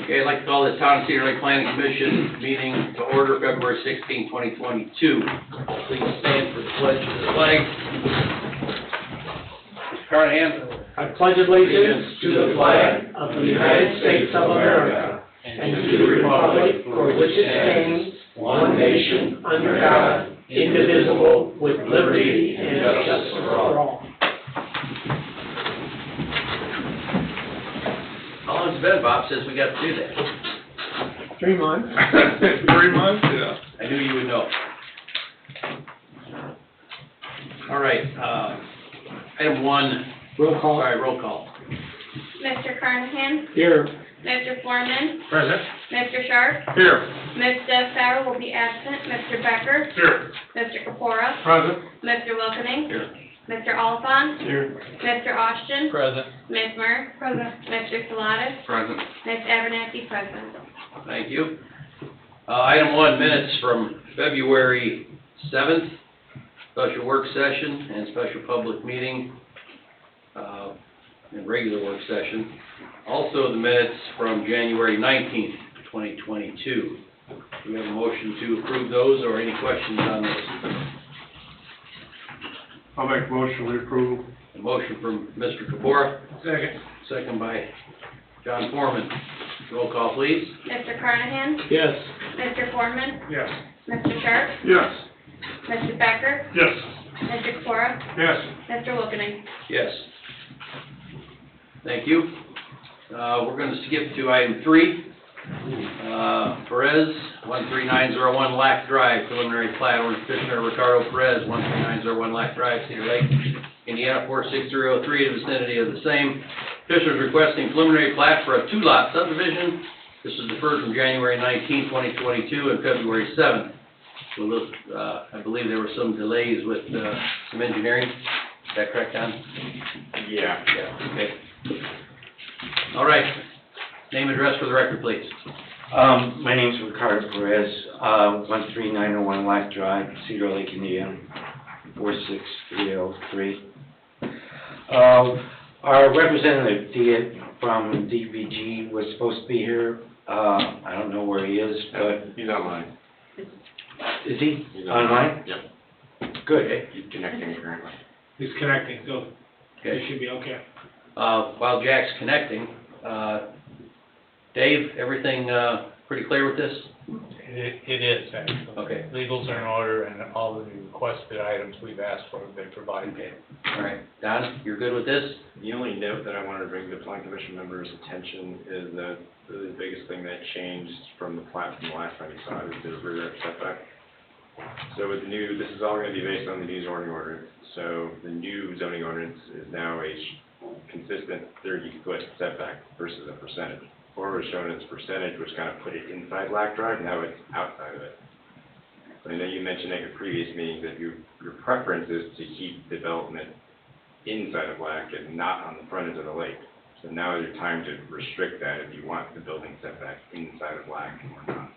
Okay, I'd like to call the Town of Cedar Lake Planning Commission meeting to order February 16, 2022. Please stand for the pledge to the flag. Mr. Carnahan. I pledge allegiance to the flag of the United States of America and to the republic for which it stands, one nation, under God, indivisible, with liberty and justice for all. How long has it been, Bob, since we got to do that? 3 months. 3 months, yeah. I knew you would know. All right, item 1. Roll call. Sorry, roll call. Mr. Carnahan? Here. Mr. Foreman? Present. Mr. Sharp? Here. Ms. Sauer will be absent. Mr. Becker? Here. Mr. Kapora? Present. Mr. Wilkening? Here. Mr. Oliphant? Here. Mr. Austin? Present. Ms. Murr? Present. Mr. Salatas? Present. Ms. Abernathy? Present. Thank you. Item 1, minutes from February 7th, special work session and special public meeting, and regular work session. Also the minutes from January 19th, 2022. Do we have a motion to approve those or any questions on those? I'll make a motion to approve. A motion from Mr. Kapora, Second. second by John Foreman. Roll call, please. Mr. Carnahan? Yes. Mr. Foreman? Yes. Mr. Sharp? Yes. Mr. Becker? Yes. Mr. Kapora? Yes. Mr. Wilkening? Yes. Thank you. We're going to skip to item 3. Perez, 13901 Lac Drive, preliminary plat, owner petitioner Ricardo Perez, 13901 Lac Drive, Cedar Lake, Indiana, 46303, in the vicinity of the same. Petitioner is requesting preliminary plat for a 2-lot subdivision. This is deferred from January 19, 2022 and February 7th. I believe there were some delays with some engineering. Is that correct, Don? Yeah. Yeah, okay. All right. Name and address for the record, please. My name's Ricardo Perez, 13901 Lac Drive, Cedar Lake, Indiana, 46303. Our representative from DVG was supposed to be here. I don't know where he is, but... He's online. Is he He's online? Yep. Good. He's connecting currently. He's connecting, so Okay. it should be okay. While Jack's connecting, Dave, everything pretty clear with this? It is, actually. Okay. Legals are in order, and all of the requested items we've asked for have been provided. Okay. All right. Don, you're good with this? The only note that I wanted to bring to the Plan Commission members' attention is that the biggest thing that changed from the plat from the last time you saw it is the rear yard setback. So with the new, this is all going to be based on the new zoning ordinance. So the new zoning ordinance is now a consistent 30-foot setback versus a percentage. Before it was shown as percentage, which kind of put it inside Lac Drive. Now it's outside of it. I know you mentioned at your previous meeting that your preference is to keep development inside of Lac and not on the frontage of the lake. So now is your time to restrict that if you want the building setback inside of Lac or not.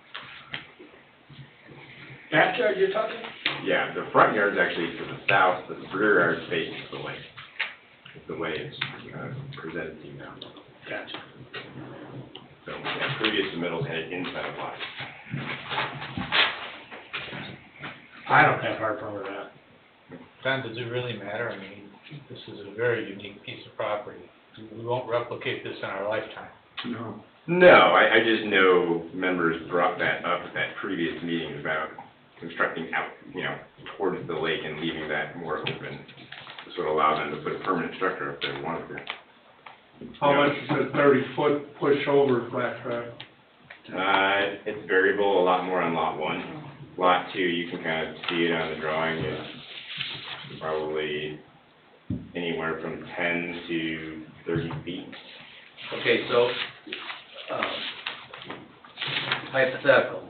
Backyard you're talking? Yeah, the front yard is actually to the south, but the rear yard faces the lake. It's the way it's presented to you now. Gotcha. So yeah, previous submittals had it inside of Lac. I don't have a hard problem with that. Don, does it really matter? I mean, this is a very unique piece of property. We won't replicate this in our lifetime. No. No, I just know members brought that up at that previous meeting about constructing out, towards the lake and leaving that more open. This would allow them to put a permanent structure if they wanted to. How much is a 30-foot push over Lac Drive? It's variable, a lot more on lot 1. Lot 2, you can kind of see it on the drawing, it's probably anywhere from 10 to 30 feet. Okay, so hypothetical.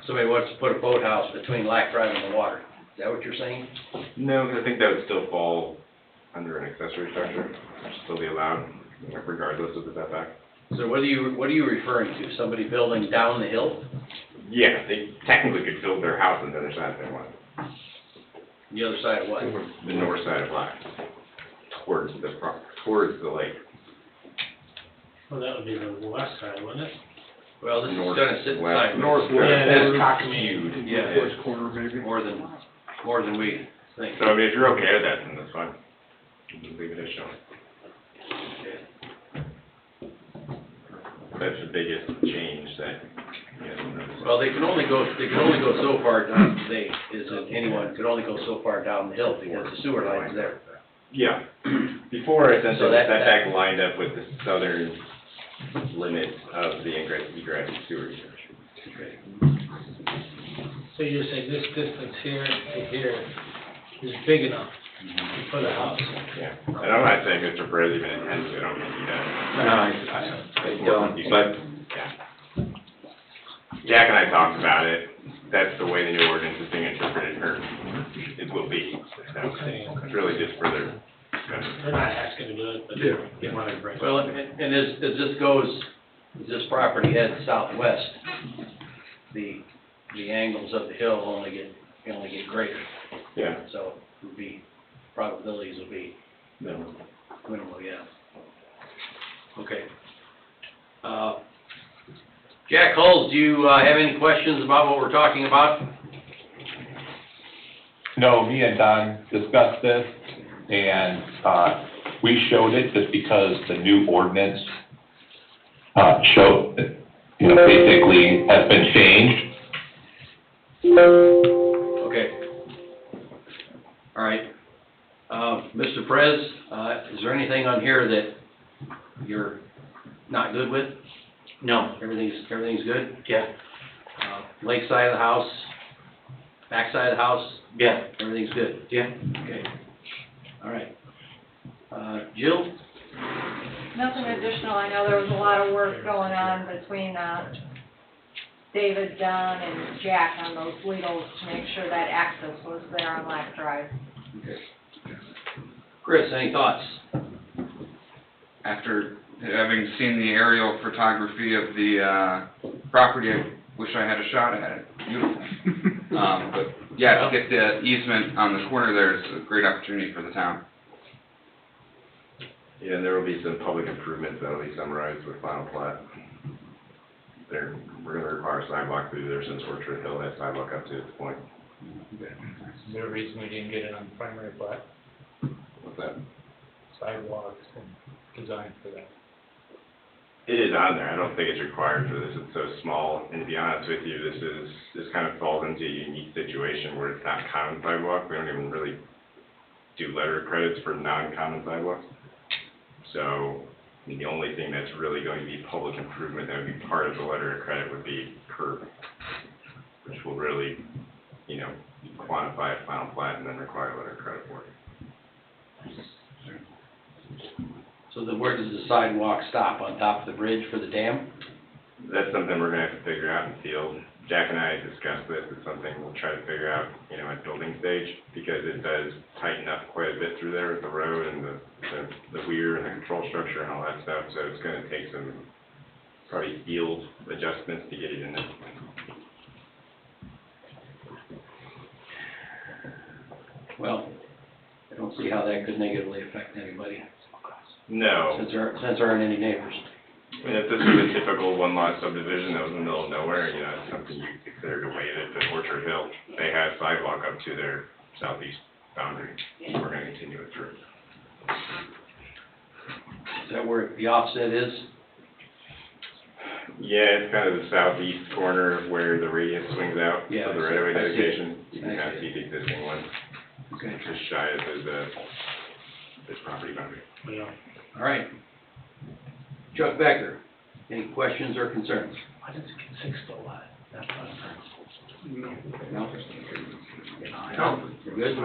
Somebody wants to put a boathouse between Lac Drive and the water. Is that what you're saying? No, because I think that would still fall under an accessory structure, still be allowed, regardless of the setback. So what are you referring to? Somebody building down the hill? Yeah, they technically could build their house on the other side if they wanted. The other side of what? The north side of Lac, towards the lake. Well, that would be the west side, wouldn't it? Well, this is North, gonna sit west, side, northwest. Yeah, that's corner, Cockney. Yeah. Northwest corner, maybe. more than we think. So, I mean, if you're okay with that, then that's fine. Just leave it as shown. That's the biggest change that, you guys will notice. Well, they can only go so far down, anyone could only go so far down the hill because the sewer line's there. Yeah, before essentially So the that- setback lined up with the southern limit of the egress sewer usage. So you're saying this distance here to here is big enough for the house? Yeah, and I'm not saying Mr. Perez even intends to, I don't think he does. I don't, but Yeah. Jack and I talked about it, that's the way the new ordinance is being interpreted, or it will be. So it's really just further discussion. They're not asking to do it, but Yeah. they want to bring it. Well, and as this property heads southwest, the angles of the hill only get greater. Yeah. So it would be, probabilities will be No. minimal, yeah. Okay. Jack Hulls, do you have any questions about what we're talking about? No, me and Don discussed this, and we showed it just because the new ordinance basically has been changed. Okay. All right. Mr. Perez, is there anything on here that you're not good with? no, Everything's good? yeah, Lake side of the house, back side of the house, yeah, everything's good? yeah. Okay. All right. Jill? Nothing additional. I know there was a lot of work going on between David, Don, and Jack on those legals to make sure that access was there on Lac Drive. Okay. Chris, any thoughts? After having seen the aerial photography of the property, I wish I had a shot at it. Beautiful. But yeah, to get the easement on the corner there is a great opportunity for the town. Yeah, and there will be some public improvements that'll be summarized with final plat. We're gonna require a sidewalk through there since Orchard Hill has sidewalk up to this point. Is there a reason we didn't get it on the primary plat? What's that? Sidewalks and design for that. It is on there, I don't think it's required for this, it's so small, and to be honest with you, this kind of falls into a unique situation where it's not common sidewalk, we don't even really do letter of credits for non-common sidewalks. So, I mean, the only thing that's really going to be public improvement that would be part of the letter of credit would be curb, which will really, quantify a final plat and then require a letter of credit for it. So then where does the sidewalk stop? On top of the bridge for the dam? That's something we're gonna have to figure out in the field. Jack and I discussed this, it's something we'll try to figure out, at building stage, because it does tighten up quite a bit through there with the road and the weir and the control structure and all that stuff, so it's gonna take some, probably field adjustments to get it in there. Well, I don't see how that could negatively affect anybody, No, since there aren't any neighbors. I mean, if this was a typical one-lot subdivision that was in the middle of nowhere, it's something you could consider to waive it, but Orchard Hill, they have sidewalk up to their southeast boundary, so we're gonna continue it through. Is that where the offset is? Yeah, it's kind of the southeast corner of where the radius swings out, Yeah, so the right-of-way I see it. dedication, you can I kind of see see the existing one, Okay. just shy of this property boundary. Yeah. All right. Chuck Becker, any questions or concerns? Why does it get 6 foot wide? That's not a No? No? You're good?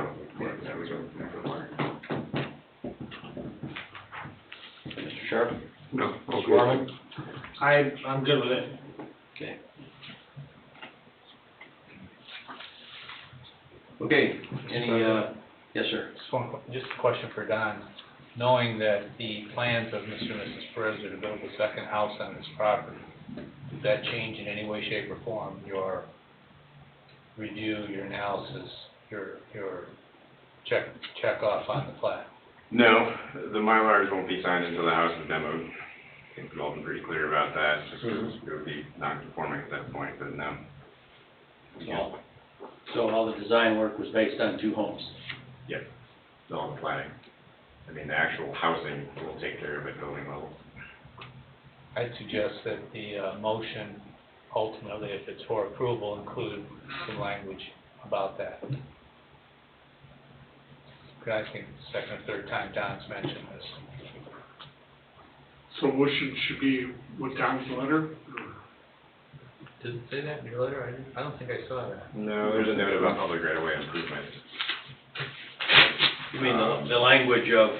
Mr. Sharp? No, Mr. Gorman? I'm good with it. Okay. Okay, any, yes, sir. Just a question for Don. Knowing that the plans of Mr. and Mrs. Perez are to build a second house on this property, does that change in any way, shape, or form your review, your analysis, your check off on the plat? No, the Mylars won't be signed until the house is demoed, I think we've all been pretty clear about that, just because it would be non-conforming at that point, but no. So all the design work was based on 2 homes? Yep, it's all the planning. I mean, the actual housing will take care of it building level. I'd suggest that the motion ultimately, if it's for approval, include some language about that. Because I think the second or third time Don's mentioned this. So motion should be with Don's letter? Does it say that in your letter? I don't think I saw that. No, there's a note about public right-of-way improvement. You mean the language of,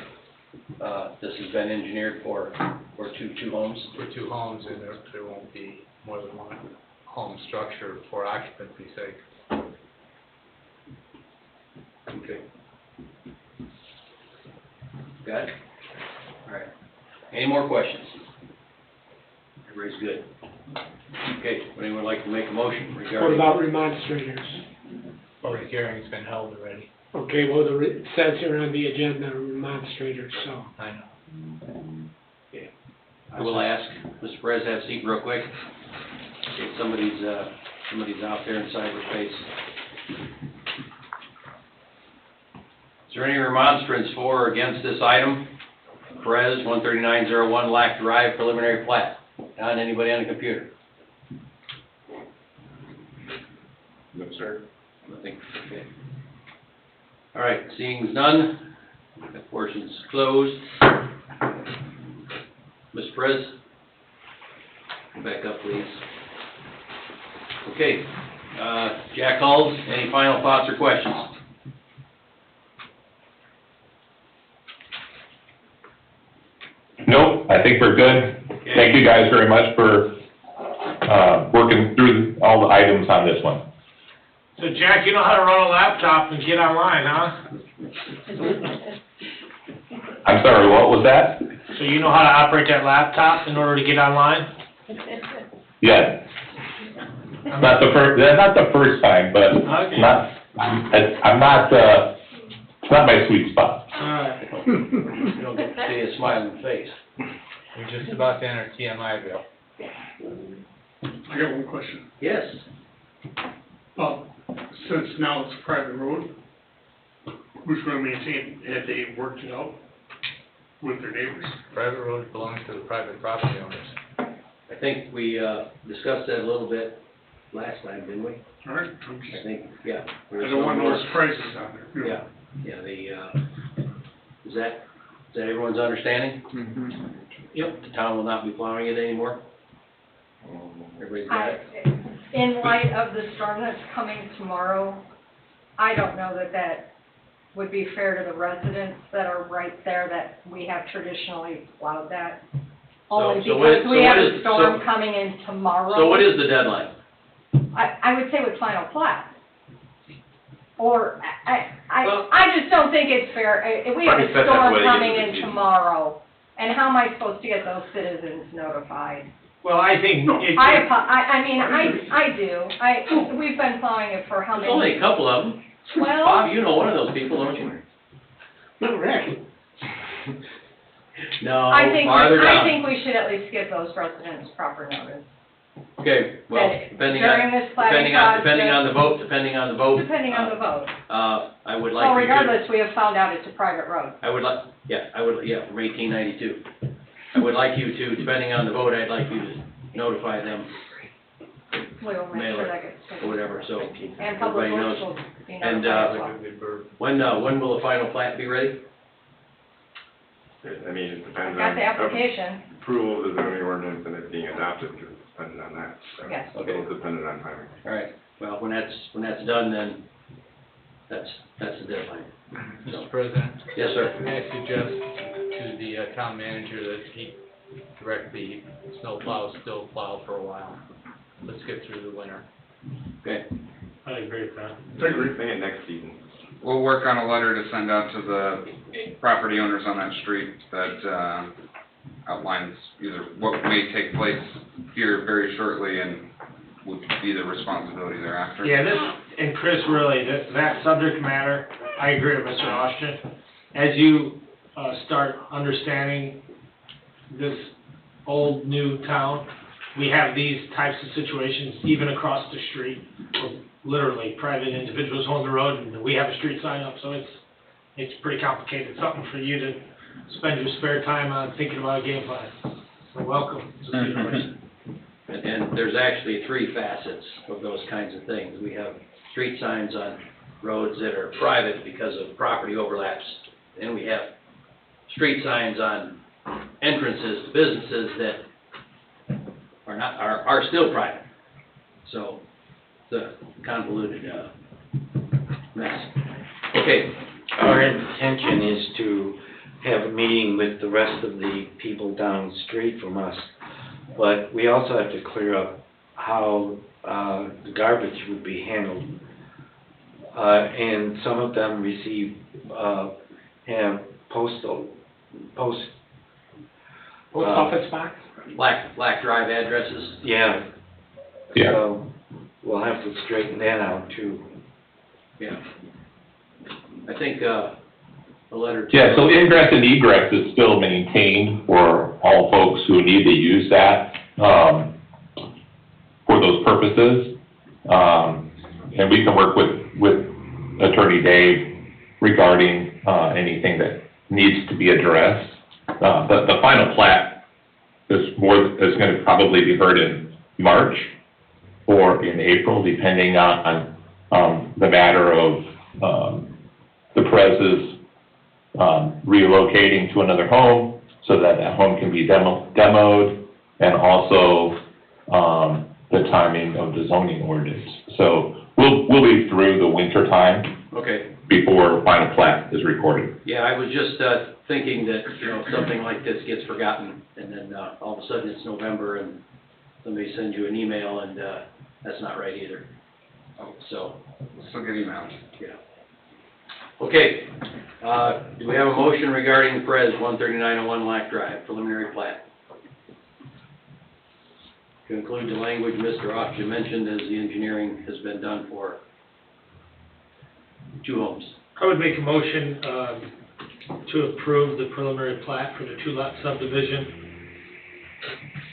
this has been engineered for 2 homes? For 2 homes, and there won't be more than 1 home structure for occupancy's sake. Okay. Got it? All right. Any more questions? Everybody's good? Okay, would anyone like to make a motion What regarding? about remonstrators? Public hearing's been held already. Okay, well, it says here on the agenda, remonstrators, so. I know. I will ask, Mr. Perez, have a seat real quick. If somebody's out there in cyberspace. Is there any remonstrance for or against this item? Perez, 13901 Lac Drive, preliminary plat. Don, anybody on the computer? No, sir. Nothing, okay. All right, seeing none, that portion's closed. Mr. Perez, come back up, please. Okay, Jack Hulls, any final thoughts or questions? Nope, I think we're good. Okay. Thank you guys very much for, working through all the items on this one. So Jack, you know how to run a laptop and get online, huh? I'm sorry, what was that? So you know how to operate that laptop in order to get online? Yes. That's not the first time, but Okay. it's not my sweet spot. Alright. You don't get to see a smiling face. We're just about to enter TMI, Bill. I got one question. Yes. Since now it's a private road, who's gonna maintain it? Have they worked it out with their neighbors? Private road belongs to the private property owners. I think we discussed that a little bit last time, didn't we? All right, I think, yeah. I don't want no surprises on there. Yeah, is that everyone's understanding? Yep. The town will not be plowing it anymore? Everybody's got it? In light of the storm that's coming tomorrow, I don't know that would be fair to the residents that are right there, that we have traditionally plowed that. Only so what- because we have so a storm coming in tomorrow. So what is the deadline? I would say with final plat. Or, Well- I just don't think it's fair. If we have Probably a set that storm way coming into in the- tomorrow, and how am I supposed to get those citizens notified? Well, I think it, I mean, I do. We've been plowing it for how There's only many? a couple of them. Well, Bob, you know one of those people, don't you? not really. No, I farther down. think we should at least give those residents proper notice. Okay, well, That depending during on, this planning process- depending on the vote, Depending on the vote. I would like Well, you to. regardless, we have found out it's a private road. I would like, from 1892. I would like you to, depending on the vote, I'd like you to notify them We will make Mail sure it, that gets or taken. whatever, so. And Public everybody Works knows. will be And, notified as well. When will the final plat be ready? I mean, it depends Got on. the application, Approval of the zoning ordinance and it being adopted, because it's dependent on that, so. Yes. Okay. It's dependent on timing. All right, well, when that's done, then that's the deadline. So, Mr. President? yes, sir. May I suggest to the town manager that he direct the snow plows still plow for a while? Let's get through the winter. Okay, I agree with that. I agree. Bring it next season. We'll work on a letter to send out to the property owners on that street that, outlines either what may take place here very shortly and would be the responsibility thereafter. Yeah, and Chris, really, that subject matter, I agree with Mr. Austin. As you, start understanding this old, new town, we have these types of situations even across the street. Where literally, private individuals own the road and we have a street sign up, so it's pretty complicated. Something for you to spend your spare time on thinking about a game plan. So welcome to the situation. And there's actually 3 facets of those kinds of things. We have street signs on roads that are private because of property overlaps. And we have street signs on entrances to businesses that are still private. So it's a convoluted mess. Okay. Our intention is to have a meeting with the rest of the people down the street from us, but we also have to clear up how the garbage would be handled. And some of them have post office box? Black drive addresses. Yeah. Yeah. So we'll have to straighten that out too. Yeah. I think a letter to... Yeah, so ingress and egress is still maintained for all folks who need to use that, for those purposes. And we can work with Attorney Dave regarding, anything that needs to be addressed. The final plat is gonna probably be heard in March or in April, depending on the matter of, the Perez's relocating to another home so that that home can be demoed, and also the timing of the zoning ordinance. So we'll be through the winter time Okay. before final plat is recorded. Yeah, I was just thinking that, something like this gets forgotten, and then all of a sudden it's November, and somebody sends you an email, and that's not right either. So, Still get emails. yeah. Okay, do we have a motion regarding Perez 13901 Lac Drive, preliminary plat? To include the language Mr. Officer mentioned as the engineering has been done for 2 homes. I would make a motion to approve the preliminary plat for the 2-lot subdivision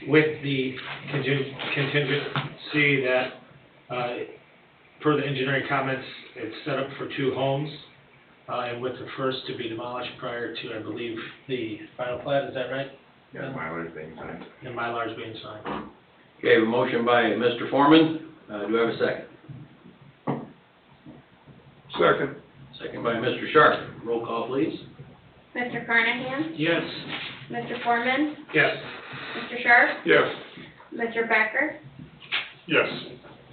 with the contingency that, per the engineering comments, it's set up for 2 homes, and with the first to be demolished prior to, I believe, the final plat, is that right? Yeah, Mylar's being signed. And Mylar's being signed. Okay, a motion by Mr. Foreman, do I have a second? Second. Second by Mr. Sharp, roll call please. Mr. Carnahan? Yes. Mr. Foreman? Yes. Mr. Sharp? Yes. Mr. Becker? Yes.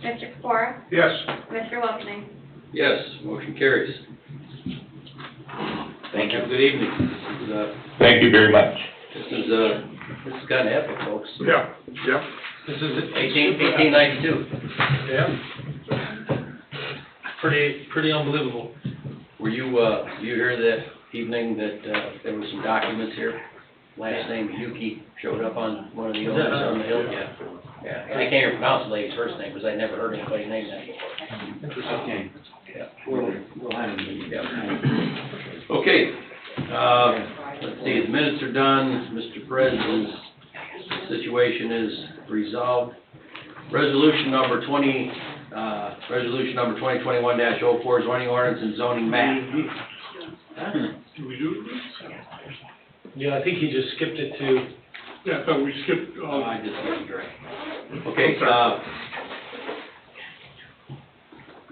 Mr. Kapora? Yes. Mr. Wilkening? Yes, motion carries. Thank you. Have a good evening. This is, Thank you very much. this is kind of epic, folks. Yeah, yeah. This is 1892. Yeah. Pretty unbelievable. Were you here that evening that there were some documents here? Last name Yuki showed up on one of the owners on the hill? Yeah. Yeah, and I can't even pronounce the lady's first name, because I never heard anybody name that before. Okay. Yeah. We'll have a meeting. Yeah. Okay, let's see, the minutes are done, Mr. Perez's situation is resolved. Resolution number 2021-04, zoning ordinance and zoning map. Did we do it? Yeah, I think he just skipped it to, Yeah, I thought we skipped, I just didn't drink. Okay,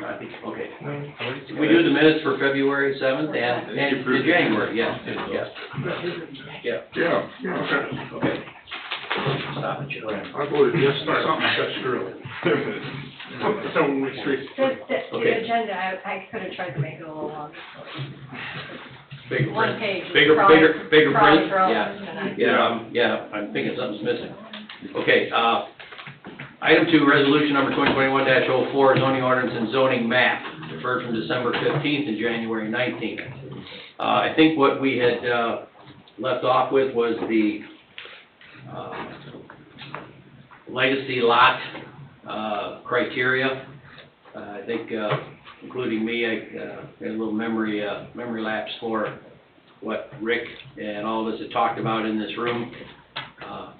I think, okay. Did we do the minutes for February 7th and for January? Yes, yes. Yeah, yeah, okay. okay. Stop it, Joe. I voted yes, something such early. So we straight. The Okay. agenda, I could have tried to make it a little longer. Bigger One print. page. Bigger print? Probably thrown, Yeah. and Yeah, I'm thinking something's missing. Okay, item 2, resolution number 2021-04, zoning ordinance and zoning map, deferred from December 15th and January 19th. I think what we had, left off with was the, legacy lot, criteria. I think, including me, I, had a little memory lapse for what Rick and all of us had talked about in this room.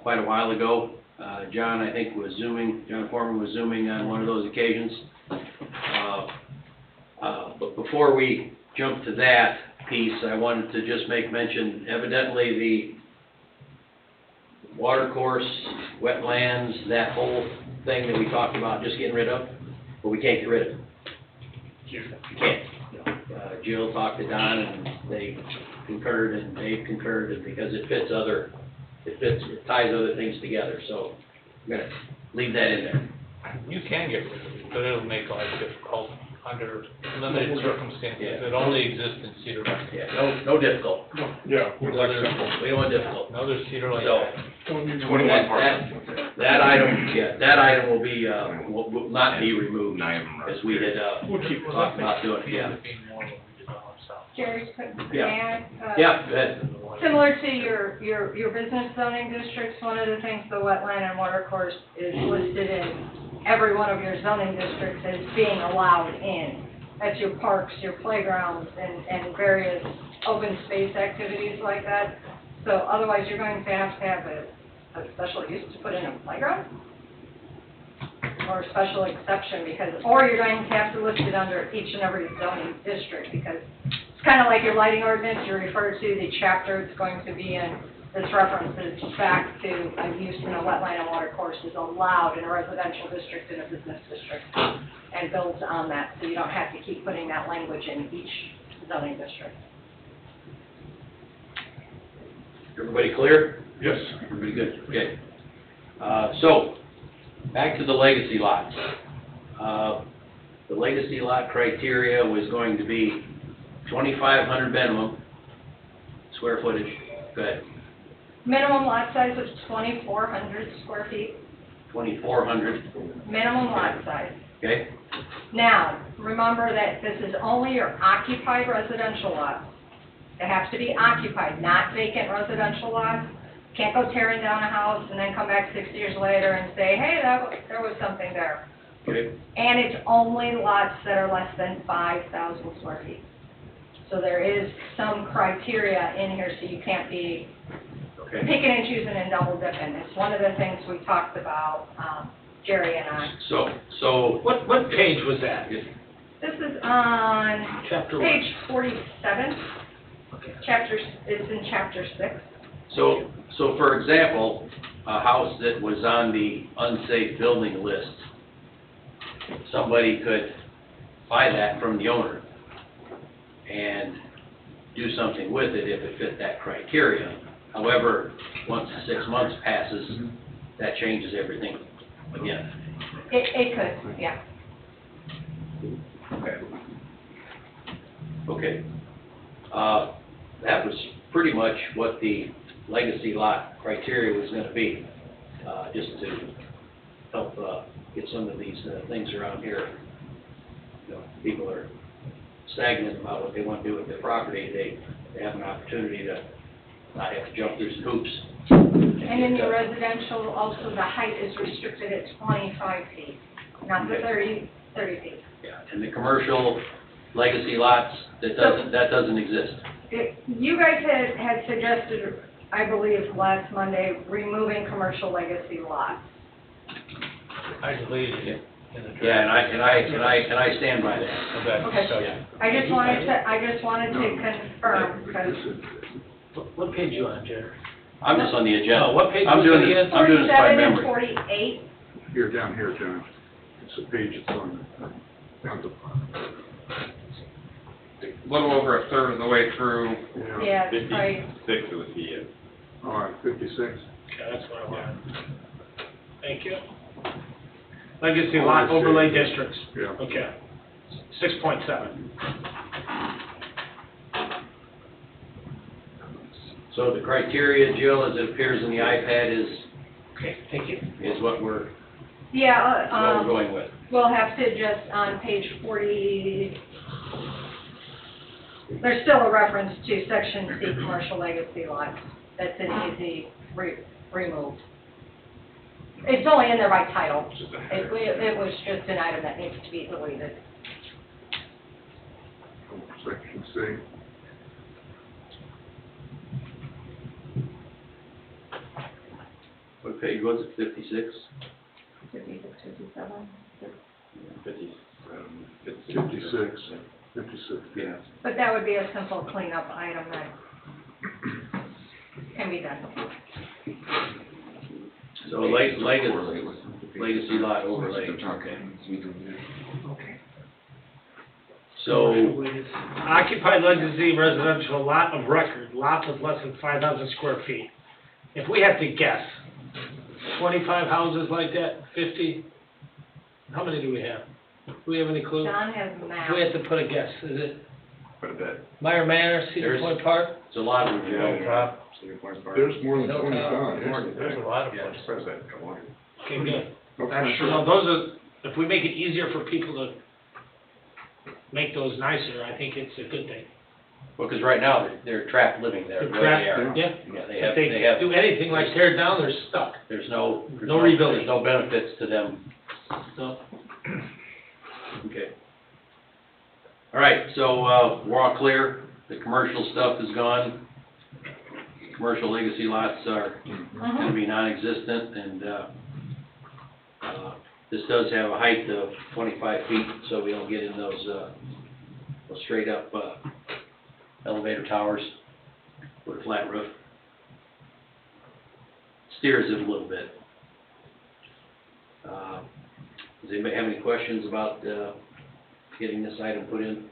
quite a while ago. John, I think, John Foreman was Zooming on one of those occasions. But before we jump to that piece, I wanted to just make mention, evidently the watercourse, wetlands, that whole thing that we talked about just getting rid of, but we can't get rid of it. You can't. Jill talked to Don and they concurred and Dave concurred, and because it ties other things together, so I'm gonna leave that in there. You can get rid of it, but it'll make life difficult under limited circumstances. Yeah. It only exists in Cedar Lake. Yeah, no difficult. Yeah, We don't want difficult. No, there's Cedar Lake. So, that item will be, will not be removed, as we had, We'll keep talked about doing, it, yeah. Jerry's put, Yeah. may I? Yeah, go ahead. Similar to your business zoning districts, one of the things the wetland and watercourse is listed in every one of your zoning districts as being allowed in. That's your parks, your playgrounds, and various open space activities like that. So otherwise, you're going to have a special use to put in a playground? Or a special exception or you're going to have to list it under each and every zoning district, because it's kind of like your lighting ordinance, you refer to the chapter it's going to be in. This references back to a use in a wetland and watercourse is allowed in a residential district and a business district, and builds on that, so you don't have to keep putting that language in each zoning district. Everybody clear? Yes. Everybody good? Okay. So, back to the legacy lots. The legacy lot criteria was going to be 2,500 minimum square footage. Go ahead. Minimum lot size of 2,400 square feet, 2,400, minimum lot size. okay? Now, remember that this is only your occupied residential lots. It has to be occupied, not vacant residential lots. Can't go tearing down a house and then come back 6 years later and say, hey, there was something there. Okay. And it's only lots that are less than 5,000 square feet. So there is some criteria in here, so you can't be Okay. picking and choosing and double dipping. It's one of the things we talked about, Jerry and I. So, What page was that? This is on Chapter what? page 47. Okay. It's in chapter 6. So for example, a house that was on the unsafe building list, somebody could buy that from the owner and do something with it if it fit that criteria. However, once 6 months passes, that changes everything again. It could, yeah. Okay. Okay. That was pretty much what the legacy lot criteria was gonna be, just to help, get some of these, things around here. You know, people are stagnant about what they want to do with their property, they have an opportunity to not have to jump through some hoops. And in your residential, also the height is restricted at 25 feet, not the 30 feet. Yeah, and the commercial legacy lots, that doesn't exist. You guys had suggested, I believe, last Monday, removing commercial legacy lots. I deleted it in the draft. Yeah, and I stand by that. Okay. So, Yeah. I just wanted to confirm, because What page you on, Jerry? I'm just on the agenda. Oh, what page I'm was doing it this, again? I'm doing this by 47 and memory. 48. Here, down here, John. It's the page it's on, down the A little over a third of the way through. Yeah, it's right. 56 it would be it. All right, 56. Okay, that's what I wanted. Thank you. Legacy lot overlay districts. Yeah. Okay. 6.7. So the criteria, Jill, as it appears in the iPad is Okay, thank you. what we're Yeah, going with. we'll have to just, on page 40, there's still a reference to section C, commercial legacy lots. That's an easy remove. It's only in there by title. It was just an item that needs to be deleted. Section C. page was it, 56? 56, 57? 56. Yeah. But that would be a simple cleanup item that can be done. So legacy lot overlay, okay. So, Occupied legacy residential lot of record, lot of less than 5,000 square feet. If we have to guess, 25 houses like that, 50? How many do we have? Do we have any clue? John has If mapped. we had to put a guess, is it Quite a bit. Meyer Manor, Cedar There's- Point Park? it's a lot of them, Yeah. Cedar Point Park. There's more than Hilltop. 25, There's a lot of Yeah, places. it's probably about a couple hundred. Okay, good. yeah. So those are, if we make it easier for people to make those nicer, I think it's a good thing. well, because right now, they're trapped living there, They're the way they are. trapped, yeah. Yeah, they If have, they they have, do anything like tear it down, they're stuck. there's no rebuilding. There's no benefits to them. So, Okay. All right, so, we're all clear, the commercial stuff is gone. Commercial legacy lots are gonna be non-existent, and, this does have a height of 25 feet, so we don't get in those straight up, elevator towers with a flat roof. Steers it a little bit. Does anybody have any questions about, getting this item put in?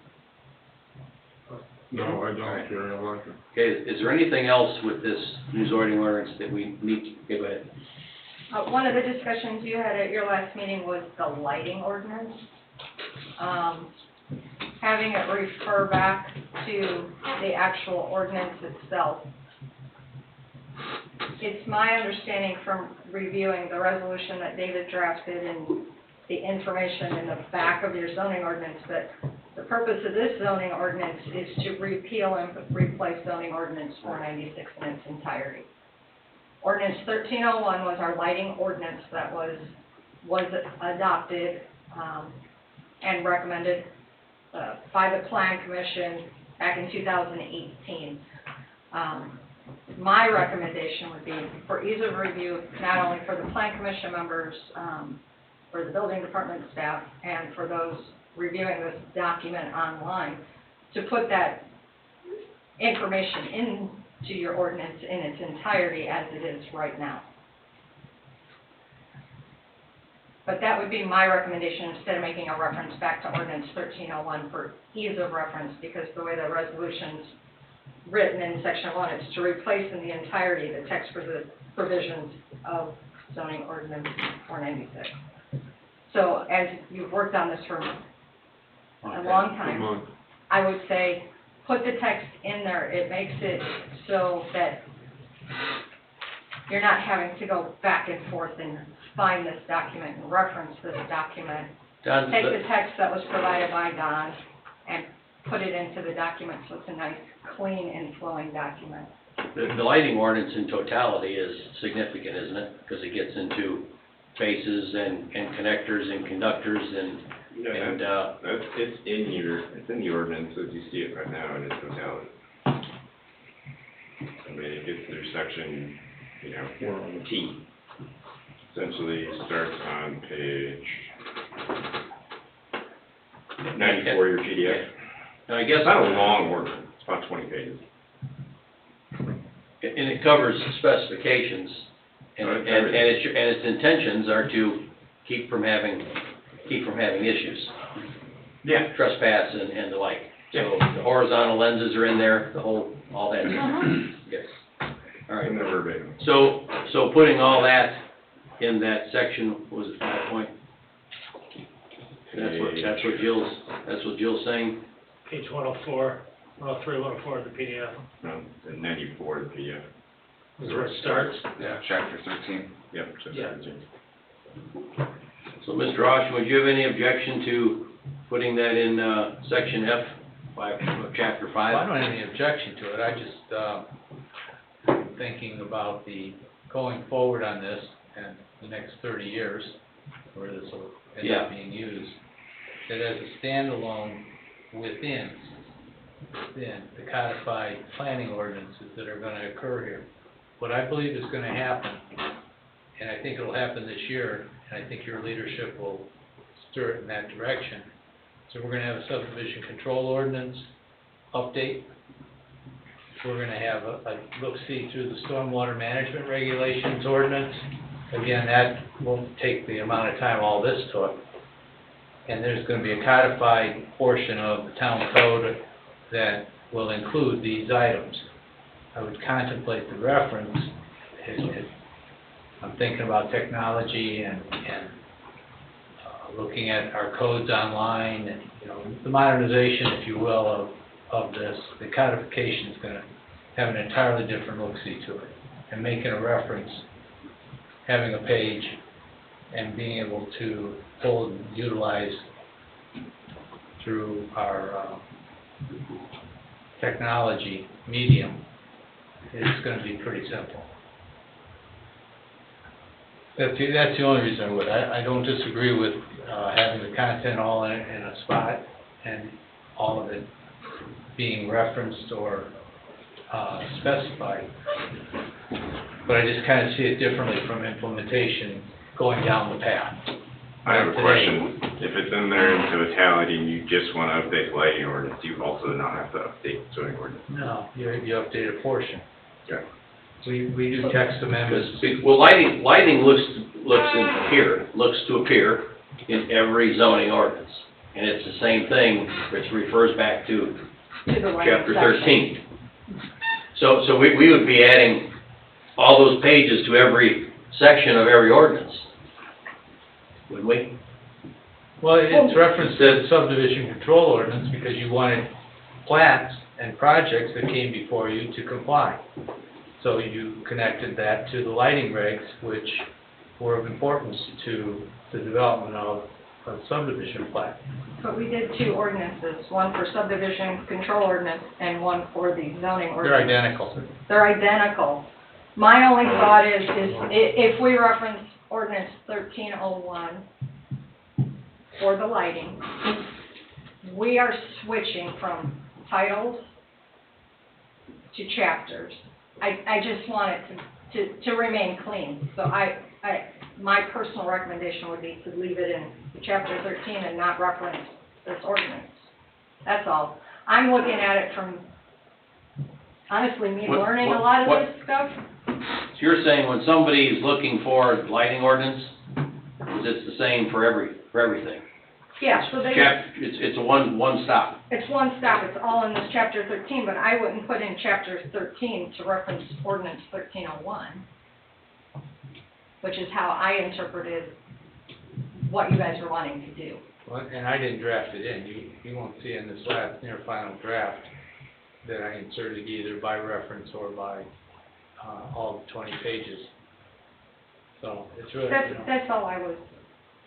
No, I All right. don't, Jerry, I like it. Okay, is there anything else with this new zoning ordinance that we need, okay, go ahead. One of the discussions you had at your last meeting was the lighting ordinance. Having it refer back to the actual ordinance itself. It's my understanding from reviewing the resolution that David drafted and the information in the back of your zoning ordinance that the purpose of this zoning ordinance is to repeal and replace zoning ordinance 496 in its entirety. Ordinance 1301 was our lighting ordinance that was adopted and recommended by the Plan Commission back in 2018. My recommendation would be for ease of review, not only for the Plan Commission members, for the building department staff, and for those reviewing this document online, to put that information into your ordinance in its entirety as it is right now. But that would be my recommendation instead of making a reference back to ordinance 1301 for ease of reference, because the way the resolution's written in section 1, it's to replace in the entirety the text for the provisions of zoning ordinance 496. So as you've worked on this for a long time, I would say put the text in there. It makes it so that you're not having to go back and forth and find this document and reference this document. Don, Take the text that was provided by Don and put it into the document so it's a nice, clean and flowing document. the lighting ordinance in totality is significant, isn't it? Because it gets into bases and connectors and conductors and, It's in the ordinance as you see it right now in its totality. I mean, it gets through section, T. Essentially starts on page 94 of your PDF. now I guess. It's not a long ordinance, it's about 20 pages. And it covers specifications, and its intentions are to keep from having issues, Yeah. trespass and the like. So the horizontal lenses are in there, all that stuff. Yes. All right. In the verbatim. So putting all that in that section, was it 5 point? That's what Jill's saying. page 104, 103, 104 of the PDF. No, it's in 94 of the PDF. Is where it starts. Yeah, chapter 13. Yep. So Yeah. So Mr. Oshman, would you have any objection to putting that in, section F, of chapter 5? Well, I don't have any objection to it, I just, thinking about going forward on this and the next 30 years, where this will end Yeah. up being used, that as a standalone within the codified planning ordinances that are gonna occur here. What I believe is gonna happen and I think it'll happen this year, and I think your leadership will stir it in that direction. So we're gonna have a subdivision control ordinance update. We're gonna have a look-see through the stormwater management regulations ordinance. Again, that won't take the amount of time all this took. And there's gonna be a codified portion of the town code that will include these items. I would contemplate the reference, I'm thinking about technology and looking at our codes online and, you know, the modernization, if you will, of this. The codification is gonna have an entirely different look-see to it. And making a reference, having a page, and being able to pull and utilize through our technology medium is gonna be pretty simple. That's the only reason I would. I don't disagree with having the content all in a spot and all of it being referenced or specified. But I just kind of see it differently from implementation going down the path. I have a Today. question. If it's in there in totality and you just want to update the lighting ordinance, you also not have to update the zoning ordinance. No, you update a portion. Okay. We do text amendments. Well, lighting looks to appear in every zoning ordinance. And it's the same thing, which refers back to To the right chapter section. 13. So we would be adding all those pages to every section of every ordinance, wouldn't we? Well, it's referenced as subdivision control ordinance because you wanted plats and projects that came before you to comply. So you connected that to the lighting regs, which were of importance to the development of a subdivision plat. But we did two ordinances, one for subdivision control ordinance and one for the zoning ordinance. They're identical. They're identical. My only thought is if we reference ordinance 1301 for the lighting, we are switching from titles to chapters. I just want it to remain clean. So my personal recommendation would be to leave it in chapter 13 and not reference this ordinance. That's all. I'm looking at it from, honestly, me learning a lot of this stuff. So you're saying when somebody is looking for lighting ordinance, it's the same for everything? Yeah, so they, It's a one stop. it's one stop, it's all in this chapter 13, but I wouldn't put in chapter 13 to reference ordinance 1301, which is how I interpreted what you guys were wanting to do. Well, and I didn't draft it in. You won't see in this last, near final draft that I inserted either by reference or by all 20 pages. So it's really, you know. That's all I was,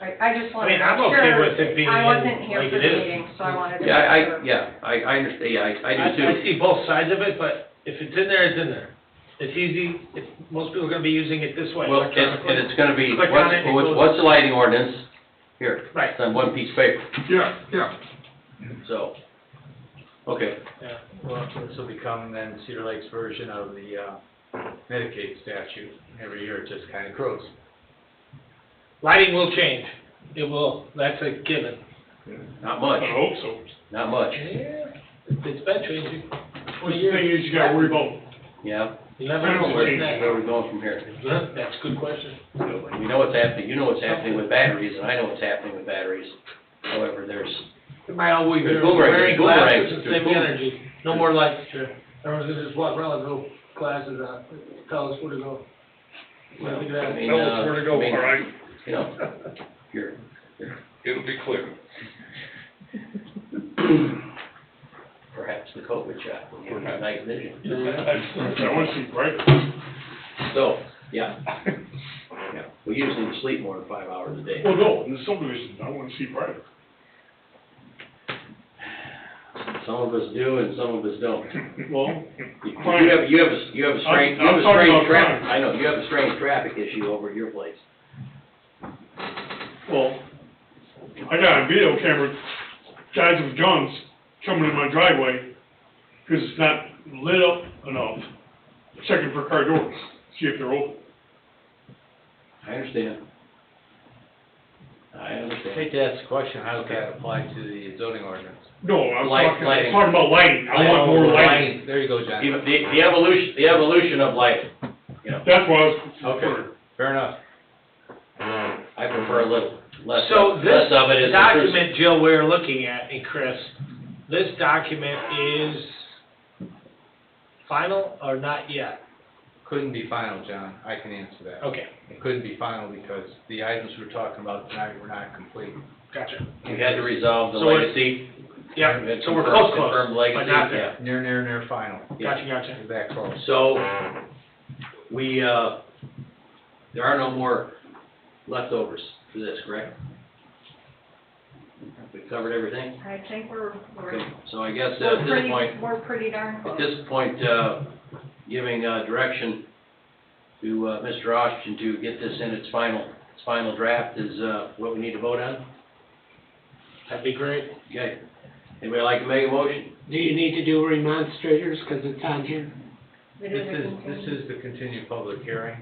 I just wanted to I'm make okay sure. with it being I wasn't in here like for it the is. meeting, so I wanted to make sure. I understand, I do too. I see both sides of it, but if it's in there, it's in there. It's easy, most people are gonna be using it this way. Well, and it's gonna be, Click on it, it goes- what's the lighting ordinance? Here. Right. It's on one piece of paper, Yeah. so, okay. Yeah, well, this will become then Cedar Lake's version of the Medicaid statute. Every year it just kind of grows. Lighting will change. It will, that's a given. Not much, I hope so. not much, Yeah, it's been changing. The thing is, you gotta worry about, yeah. You never I know don't what's think- next. Where are we going from here? That's a good question. We know what's happening, you know what's happening with batteries, and I know what's happening with batteries. However, there's, It might always be There's boomerangs, wearing boomerangs, glasses and there's save boom- energy. No more lights. Everyone's gonna just walk around with no glasses on, tell us where to go. What do you think of I that? mean, tell us where to go, I mean, all right? you know, you're, It'll be clear. perhaps the COVID shot will give you night vision. I wanna see bright. So, yeah. Yeah, we usually sleep more than 5 hours a day. Well, no, in the subdivision, I wanna see bright. Some of us do and some of us don't. Well, You have a strange, I'm talking about traffic, crime. I know, you have a strange traffic issue over at your place. well, I got a video camera, guys with guns coming in my driveway, because it's not lit up enough, checking for car doors, see if they're open. I understand. I I understand. hate to ask the question, how does that apply to the zoning ordinance? No, I'm Lighting. talking about lighting, I want more lighting. There you go, John. The evolution of lighting, you know, That's what I was Okay. referring. Fair enough. I prefer a little less So of, this less of it is intrusive. document, Jill, we're looking at, and Chris, this document is final or not yet? Couldn't be final, John, I can answer that. Okay, It couldn't be final because the items we're talking about tonight were not complete. gotcha. We had to resolve the So we're- legacy. Yeah, and so we're confirm- close, confirm legacy, but not there. Near final. yeah. Gotcha. We're that close. So, we, there are no more leftovers for this, correct? We covered everything? I think we're Okay, so I guess we're at this pretty, point, we're pretty darn at close. this point, giving, direction to, Mr. Austin to get this in its final draft is, what we need to vote on? That'd be great. Okay. Anybody like to make a motion? Do you need to do remonstrators, because it's on here? It This is a is continued. the continued public hearing,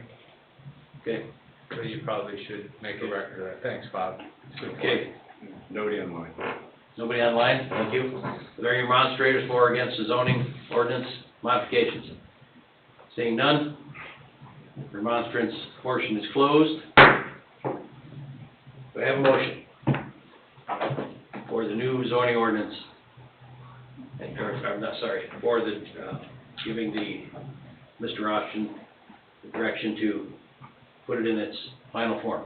Okay, so you probably should make a record of that. Thanks, Bob. It's a good point. okay. Nobody online. Nobody online? Thank you. Are there any demonstrators for or against the zoning ordinance modifications? Seeing none, remonstrance portion is closed. Do I have a motion for the new zoning ordinance? I'm not, sorry, for the, giving Mr. Option the direction to put it in its final form.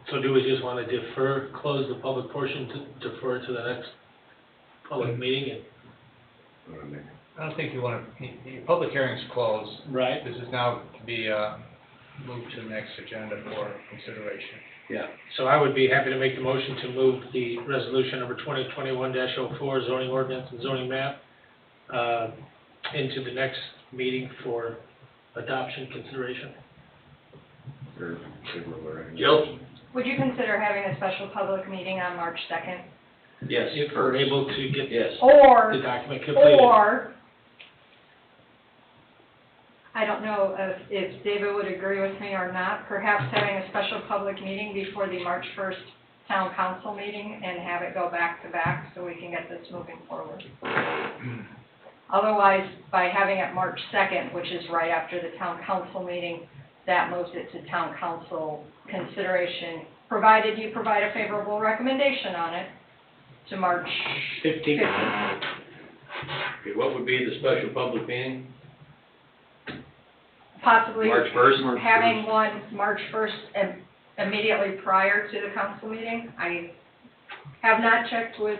So do we just want to close the public portion to defer to the next public meeting and? I don't think you want to, your public hearing's closed. Right. This is now to be, moved to the next agenda for consideration. Yeah. So I would be happy to make the motion to move the resolution number 2021-04 zoning ordinance and zoning map, into the next meeting for adoption consideration. Jill? Would you consider having a special public meeting on March 2nd? Yes. If we're able to get Yes. Or, the document completed. or, I don't know if David would agree with me or not, perhaps having a special public meeting before the March 1st town council meeting and have it go back to back so we can get this moving forward. Otherwise, by having it March 2nd, which is right after the town council meeting, that moves it to town council consideration, provided you provide a favorable recommendation on it, to March 15th. 15th. Okay, what would be the special public meeting? Possibly March 1st? having one March 1st and immediately prior to the council meeting. I have not checked with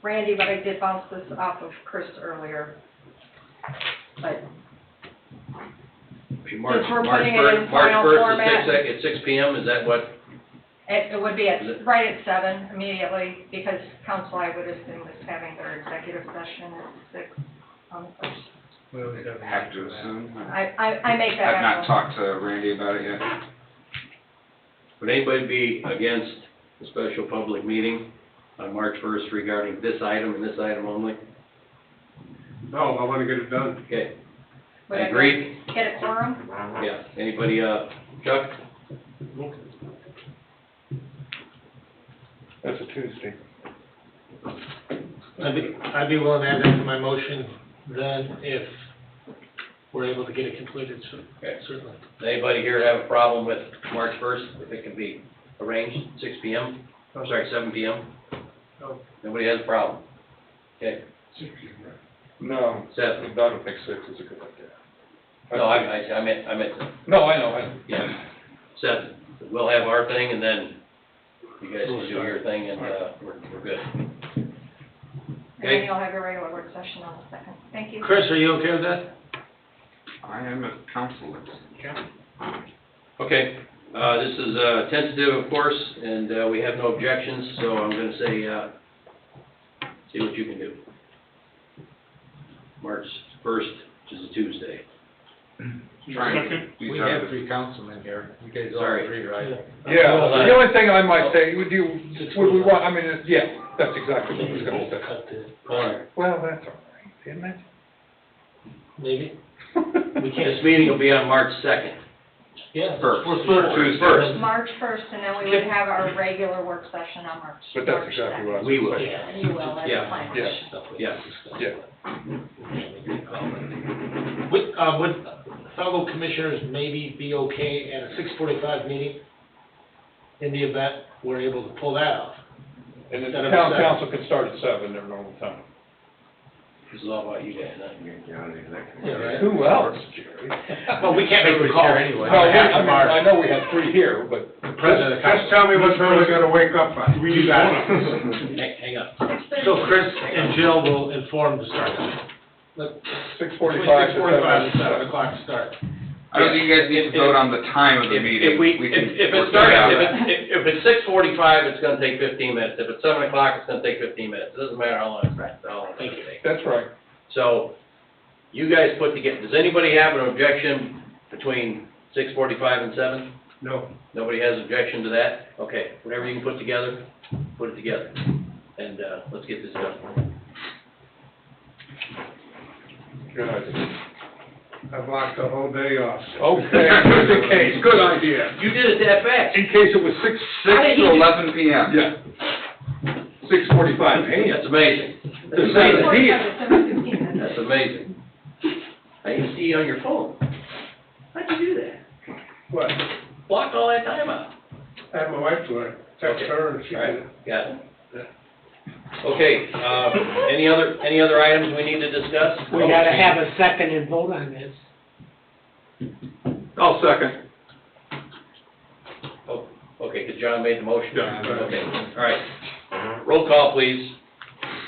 Randy, but I did bounce this off of Chris earlier. But March we're putting it in March final 1st format. at 6 p.m., is that what? it would be Is it- right at 7 immediately, because council, I would assume, is having their executive session at 6 on the 1st. We always Have to assume. I make that I've not happen. talked to Randy about it yet. Would anybody be against the special public meeting on March 1st regarding this item and this item only? No, I want to get it done. Okay, Would agreed? Get a quorum? Yeah, anybody, Chuck? That's a Tuesday. I'd be willing to add that to my motion then, if we're able to get it completed, so, Okay. certainly. Does anybody here have a problem with March 1st, if it can be arranged, 6 p.m.? I'm sorry, 7 p.m.? No. Nobody has a problem? Okay, No, Seth? I don't think 6 is a good idea. No, I meant, No, I know. yeah. Seth, we'll have our thing, and then you guys can do your thing, and, we're good. And then you'll have your regular work session on the 2nd. Thank you. Chris, are you okay with that? I am at council. Okay, this is, tentative, of course, and, we have no objections, so I'm gonna say, see what you can do. March 1st, which is a Tuesday. Second? We have 3 councilmen here. You guys all Sorry. agree, right? Yeah, Hold on. the only thing I might say, would we want, I mean, yeah, that's exactly what I was gonna say. Cut the, Hold on. Well, that's all right, isn't it? maybe? We This can't, meeting will be on March 2nd. Yeah. First. Tuesday. First. March first, and then we would have our regular work session on March. But that's March exactly what I was. We will. Yeah. You will, as Yeah. a plan. Yeah. Yeah. Would fellow commissioners maybe be okay at a 6:45 meeting in the event we're able to pull that off? And then Instead the of town 7. council can start at 7, their normal time. This is all about you guys, not me. Yeah, I think that can- Yeah, right. Who else, Jerry? Well, we can't make the call anyway. No, I know we had 3 here, but. President of the council. tell me what's really gonna wake up on. You got it. Hang on. 6:30. So Chris and Jill will inform the start time. Look, 6:45 to 6:45 and 7. 7 o'clock start. I don't think you guys need to vote on the time of the meeting. If we, can if work it that starts, out. if it's 6:45, it's gonna take 15 minutes. If it's 7 o'clock, it's gonna take 15 minutes. It doesn't matter how long it's gonna take. That's right. So, you guys put together, does anybody have an objection between 6:45 and 7? No. Nobody has objection to that? Okay, whatever you can put together, put it together. And, let's get this done. Good. I blocked the whole day off. Okay, just in case, good idea. You did it that fast. In case it was 6 to 11 p.m. Yeah. 6:45, hey, That's amazing. That's The amazing. 6:45 to 7:15. That's amazing. I didn't see you on your phone. How'd you do that? What? Blocked all that time out. I had my wife do it, text her and she All did right, it. got it. Okay, any other items we need to discuss? We gotta have a second and vote on this. I'll second. Oh, okay, because John made the motion. Yeah. Okay, all right. Roll call, please.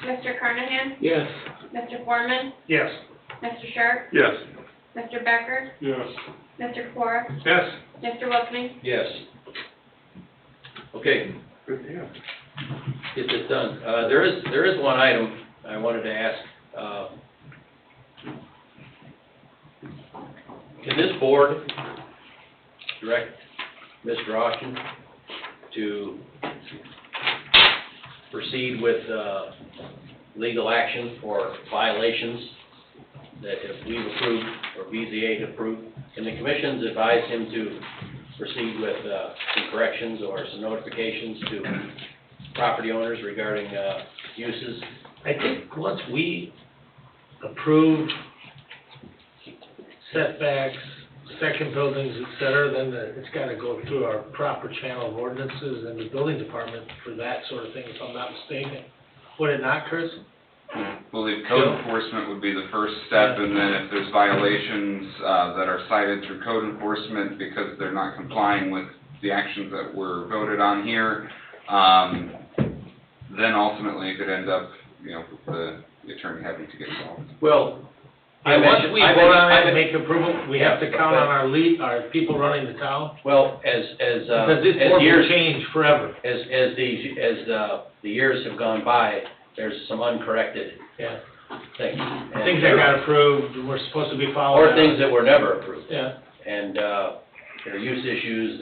Mr. Carnahan? Yes. Mr. Foreman? Yes. Mr. Sharp? Yes. Mr. Becker? Yes. Mr. Kapora? Yes. Mr. Wilkman? Yes. Okay, Good deal. get this done. There is one item I wanted to ask. Can this board direct Mr. Austin to proceed with, legal action for violations that if we've approved or BZA approved? Can the commissions advise him to proceed with, some corrections or some notifications to property owners regarding, uses? I think once we approve setbacks, second buildings, et cetera, then it's gotta go through our proper channel of ordinances and the building department for that sort of thing, if I'm not mistaken. Would it not, Chris? I believe code enforcement would be the first step, and then if there's violations that are cited through code enforcement because they're not complying with the actions that were voted on here, then ultimately it could end up, with the attorney having to get involved. Well, Once we vote on it and make approval, we have to count on our people running the town, well, because this board will years, change forever. as the years have gone by, there's some uncorrected Yeah. things. And Things that got approved, we're supposed to be following. or things that were never approved. Yeah. And, their use issues,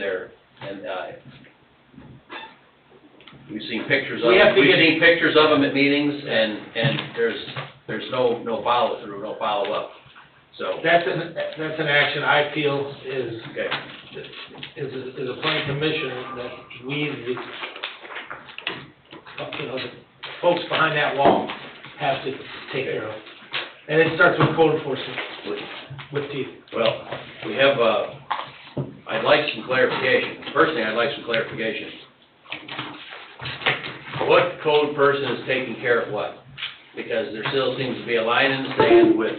we've seen pictures of We have them, to we've get- seen pictures of them at meetings, and there's no follow-through, no follow-up, so. That's an action I feel is Okay, a planning commission that we, the folks behind that wall have to take care of. And it starts with code enforcement, with teeth. well, we have, I'd like some clarification. First thing, I'd like some clarification. What code person is taking care of what? Because there still seems to be a line in the sand with,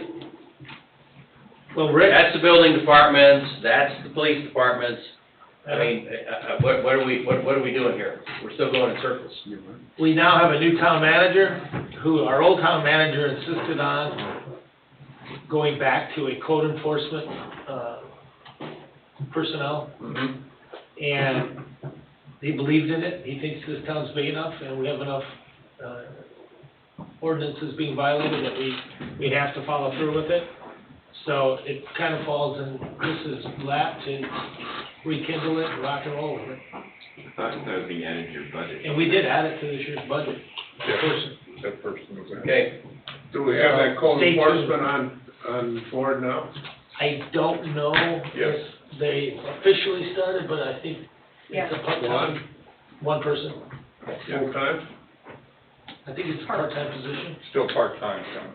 Well, Rick, that's the building departments, that's the police departments. I mean, what are we doing here? We're still going in circles. we now have a new town manager, who our old town manager insisted on going back to a code enforcement, personnel. Mhm. And he believed in it. He thinks this town's big enough and we have enough ordinances being violated that we have to follow through with it. So it kind of falls in Chris's lap to rekindle it and rock and roll with it. I thought that was being added to your budget. And we did add it to this year's budget. That person was in. Okay, Do we have that code Stay tuned. enforcement on board now? I don't know Yes. if They officially started, but I think it's a part-time, one person. Full-time? I think it's a part-time position, Still part-time, John.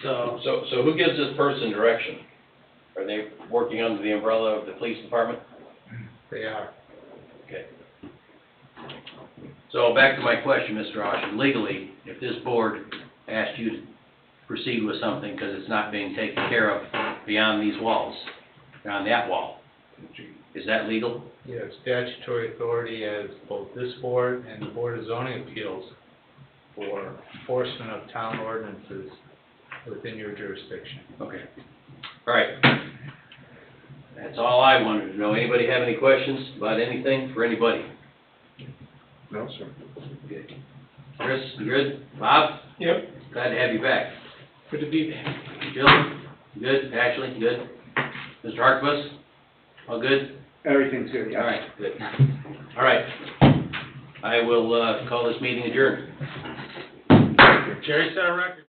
so. So who gives this person direction? Are they working under the umbrella of the police department? They are. Okay. So back to my question, Mr. Austin, legally, if this board asked you to proceed with something because it's not being taken care of beyond these walls, beyond that wall, is that legal? You have statutory authority as both this board and the Board of Zoning Appeals for enforcement of town ordinances within your jurisdiction. Okay. All right. That's all I wanted to know. Anybody have any questions about anything for anybody? No, sir. Good. Chris, you good? Bob? Yep. Glad to have you back. Good to be there. Jill? You good? Ashley, you good? Mr. Harkbus? All good? Everything's good, All right, good. All right. I will, call this meeting adjourned. Jerry set a record.